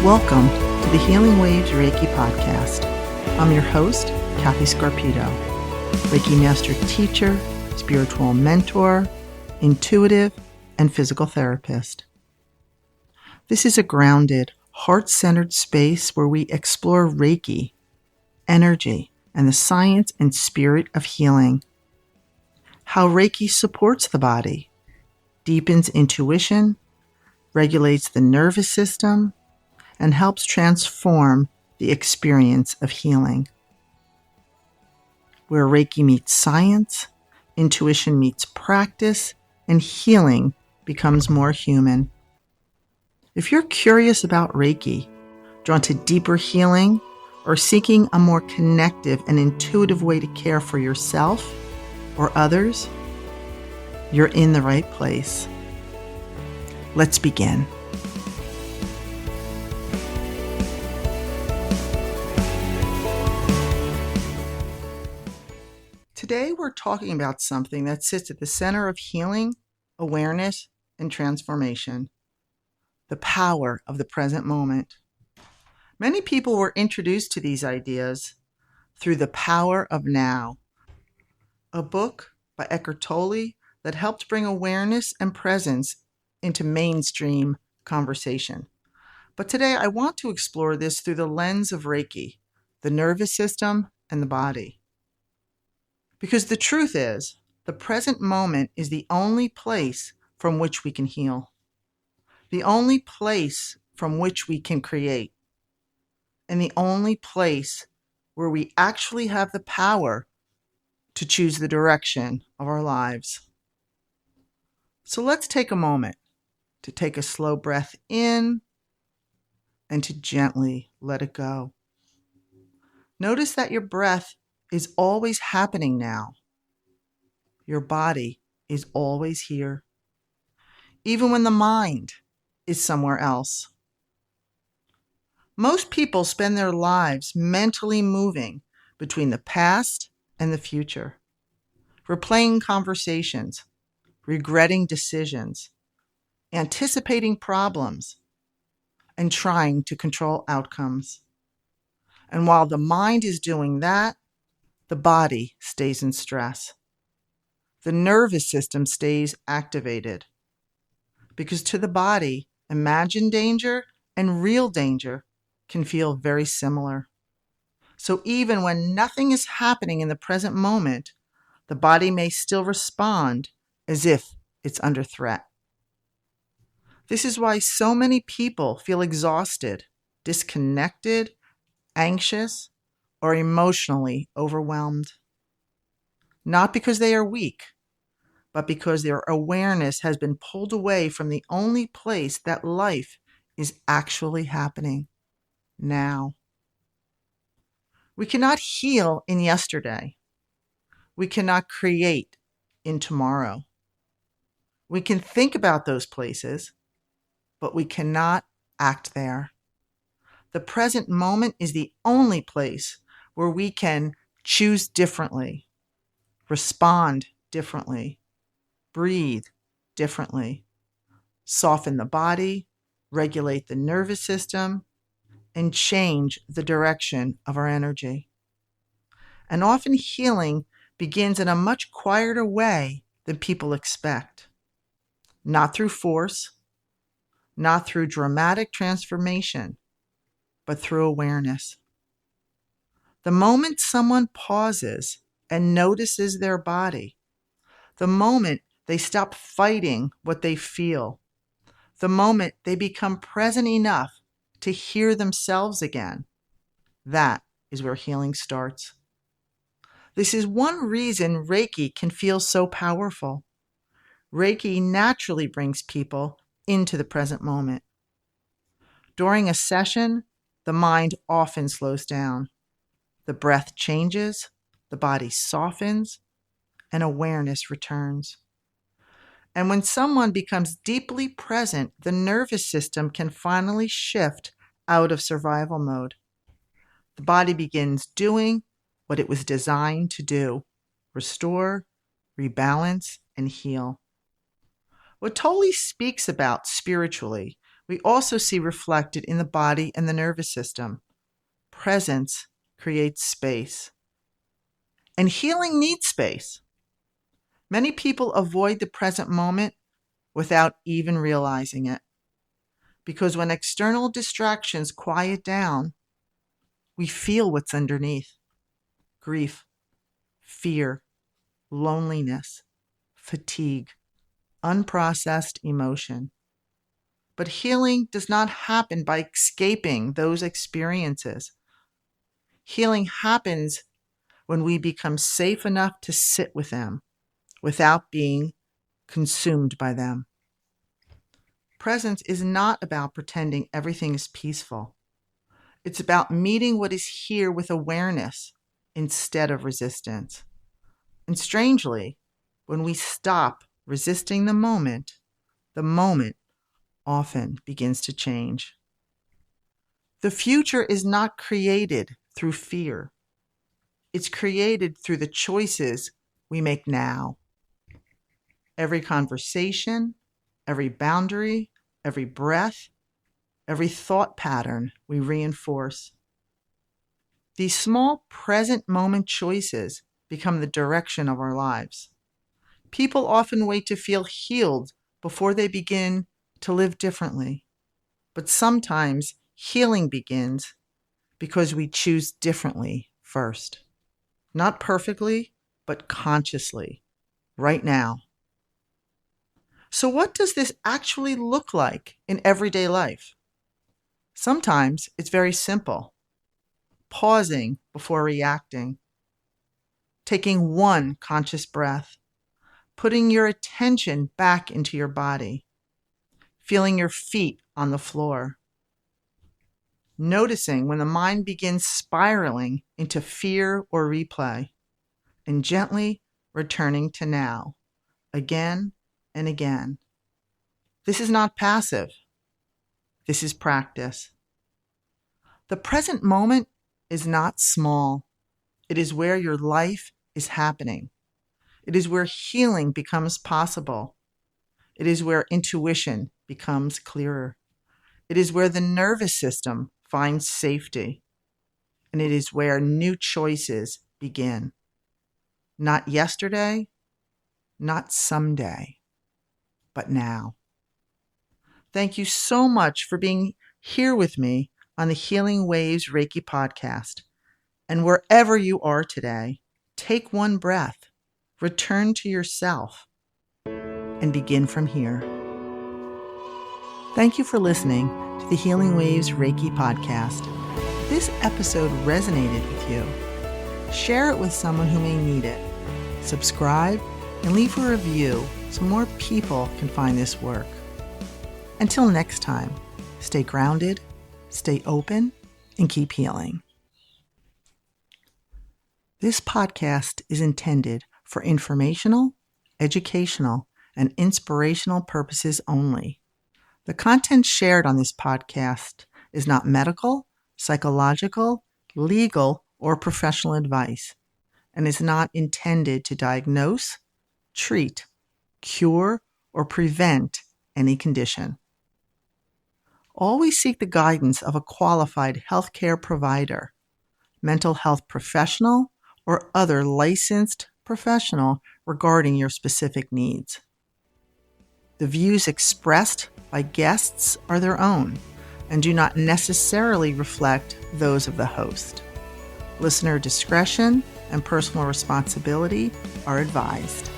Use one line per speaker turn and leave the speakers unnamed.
Welcome to the Healing Waves Reiki podcast. I'm your host, Cathy Scarpitto, Reiki Master Teacher, spiritual mentor, intuitive, and physical therapist. This is a grounded, heart-centered space where we explore Reiki, energy, and the science and spirit of healing. How Reiki supports the body, deepens intuition, regulates the nervous system, and helps transform the experience of healing. Where Reiki meets science, intuition meets practice, and healing becomes more human. If you're curious about Reiki, drawn to deeper healing, or seeking a more connective and intuitive way to care for yourself or others, you're in the right place. Let's begin. Today, we're talking about something that sits at the center of healing, awareness, and transformation: the power of the present moment. Many people were introduced to these ideas through The Power of Now, a book by Eckhart Tolle that helped bring awareness and presence into mainstream conversation. But today, I want to explore this through the lens of Reiki, the nervous system, and the body. Because the truth is, the present moment is the only place from which we can heal, the only place from which we can create, and the only place where we actually have the power to choose the direction of our lives. So let's take a moment to take a slow breath in and to gently let it go. Notice that your breath is always happening now. Your body is always here, even when the mind is somewhere else. Most people spend their lives mentally moving between the past and the future, replaying conversations, regretting decisions, anticipating problems, and trying to control outcomes. And while the mind is doing that, the body stays in stress. The nervous system stays activated. Because to the body, imagined danger and real danger can feel very similar. So even when nothing is happening in the present moment, the body may still respond as if it's under threat. This is why so many people feel exhausted, disconnected, anxious, or emotionally overwhelmed. Not because they are weak, but because their awareness has been pulled away from the only place that life is actually happening: now. We cannot heal in yesterday. We cannot create in tomorrow. We can think about those places, but we cannot act there. The present moment is the only place where we can choose differently, respond differently, breathe differently, soften the body, regulate the nervous system, and change the direction of our energy. And often healing begins in a much quieter way than people expect. Not through force, not through dramatic transformation, but through awareness. The moment someone pauses and notices their body, the moment they stop fighting what they feel, the moment they become present enough to hear themselves again, that is where healing starts. This is one reason Reiki can feel so powerful. Reiki naturally brings people into the present moment. During a session, the mind often slows down. The breath changes, the body softens, and awareness returns. And when someone becomes deeply present, the nervous system can finally shift out of survival mode. The body begins doing what it was designed to do: restore, rebalance, and heal. What Tolle speaks about spiritually, we also see reflected in the body and the nervous system. Presence creates space. And healing needs space. Many people avoid the present moment without even realizing it. Because when external distractions quiet down, we feel what's underneath: grief, fear, loneliness, fatigue, unprocessed emotion. But healing does not happen by escaping those experiences. Healing happens when we become safe enough to sit with them without being consumed by them. Presence is not about pretending everything is peaceful. It's about meeting what is here with awareness instead of resistance. And strangely, when we stop resisting the moment often begins to change. The future is not created through fear. It's created through the choices we make now. Every conversation, every boundary, every breath, every thought pattern we reinforce. These small present moment choices become the direction of our lives. People often wait to feel healed before they begin to live differently. But sometimes healing begins because we choose differently first. Not perfectly, but consciously, right now. So what does this actually look like in everyday life? Sometimes it's very simple. Pausing before reacting. Taking one conscious breath. Putting your attention back into your body. Feeling your feet on the floor. Noticing when the mind begins spiraling into fear or replay, and gently returning to now, again and again. This is not passive. This is practice. The present moment is not small. It is where your life is happening. It is where healing becomes possible. It is where intuition becomes clearer. It is where the nervous system finds safety. And it is where new choices begin. Not yesterday, not someday, but now. Thank you so much for being here with me on the Healing Waves Reiki podcast. And wherever you are today, take one breath, return to yourself, and begin from here. Thank you for listening to the Healing Waves Reiki podcast. If this episode resonated with you, share it with someone who may need it. Subscribe and leave a review so more people can find this work. Until next time, stay grounded, stay open, and keep healing. This podcast is intended for informational, educational, and inspirational purposes only. The content shared on this podcast is not medical, psychological, legal, or professional advice, and is not intended to diagnose, treat, cure, or prevent any condition. Always seek the guidance of a qualified healthcare provider, mental health professional, or other licensed professional regarding your specific needs. The views expressed by guests are their own and do not necessarily reflect those of the host. Listener discretion and personal responsibility are advised.